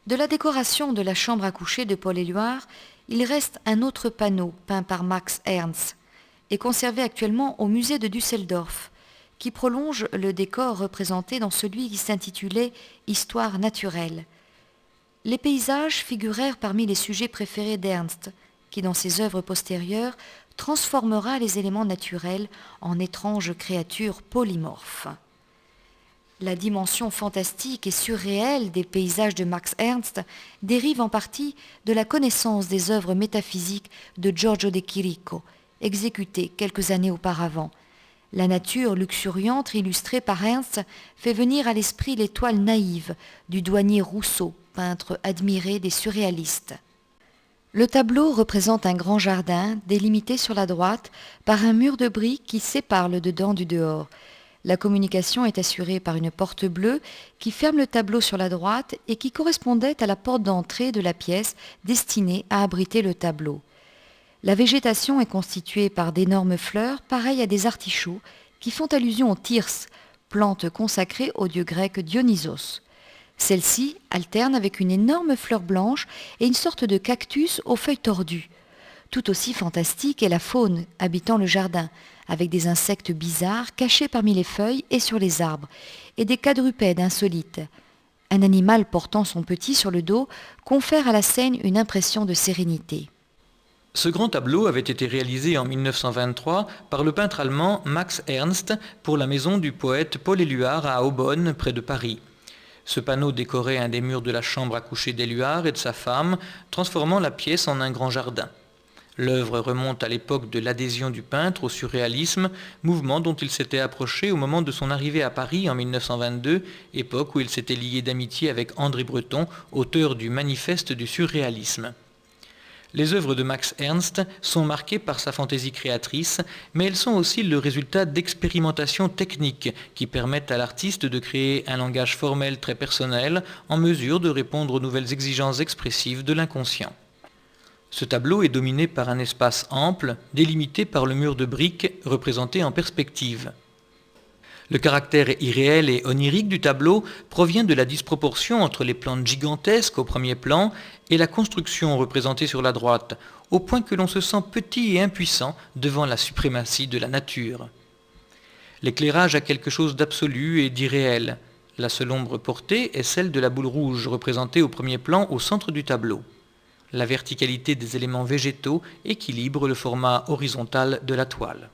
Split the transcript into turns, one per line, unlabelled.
De la décoration de la chambre à coucher de Paul Éluard, il reste un autre panneau peint par Max Ernst et conservé actuellement au musée de Düsseldorf, qui prolonge le décor représenté dans celui qui s'intitulait Histoire naturelle. Les paysages figurèrent parmi les sujets préférés d'Ernst, qui dans ses œuvres postérieures transformera les éléments naturels en étranges créatures polymorphes. La dimension fantastique et surréelle des paysages de Max Ernst dérive en partie de la connaissance des œuvres métaphysiques de Giorgio de Chirico, exécutées quelques années auparavant. La nature luxuriante illustrée par Ernst fait venir à l'esprit les toiles naïves du douanier Rousseau, peintre admiré des surréalistes. Le tableau représente un grand jardin délimité sur la droite par un mur de briques qui sépare le dedans du dehors. La communication est assurée par une porte bleue qui ferme le tableau sur la droite et qui correspondait à la porte d'entrée de la pièce destinée à abriter le tableau. La végétation est constituée par d'énormes fleurs pareilles à des artichauts qui font allusion aux thyrses, plante consacrée au dieu grec Dionysos. Celle-ci alterne avec une énorme fleur blanche et une sorte de cactus aux feuilles tordues. Tout aussi fantastique est la faune habitant le jardin, avec des insectes bizarres cachés parmi les feuilles et sur les arbres, et des quadrupèdes insolites. Un animal portant son petit sur le dos confère à la scène une impression de sérénité.
Ce grand tableau avait été réalisé en 1923 par le peintre allemand Max Ernst pour la maison du poète Paul Éluard à Aubonne, près de Paris. Ce panneau décorait un des murs de la chambre à coucher d'Éluard et de sa femme, transformant la pièce en un grand jardin. L'œuvre remonte à l'époque de l'adhésion du peintre au surréalisme, mouvement dont il s'était approché au moment de son arrivée à Paris en 1922, époque où il s'était lié d'amitié avec André Breton, auteur du Manifeste du surréalisme. Les œuvres de Max Ernst sont marquées par sa fantaisie créatrice, mais elles sont aussi le résultat d'expérimentations techniques qui permettent à l'artiste de créer un langage formel très personnel, en mesure de répondre aux nouvelles exigences expressives de l'inconscient. Ce tableau est dominé par un espace ample, délimité par le mur de briques représenté en perspective. Le caractère irréel et onirique du tableau provient de la disproportion entre les plantes gigantesques au premier plan et la construction représentée sur la droite, au point que l'on se sent petit et impuissant devant la suprématie de la nature. L'éclairage a quelque chose d'absolu et d'irréel. La seule ombre portée est celle de la boule rouge représentée au premier plan au centre du tableau. La verticalité des éléments végétaux équilibre le format horizontal de la toile.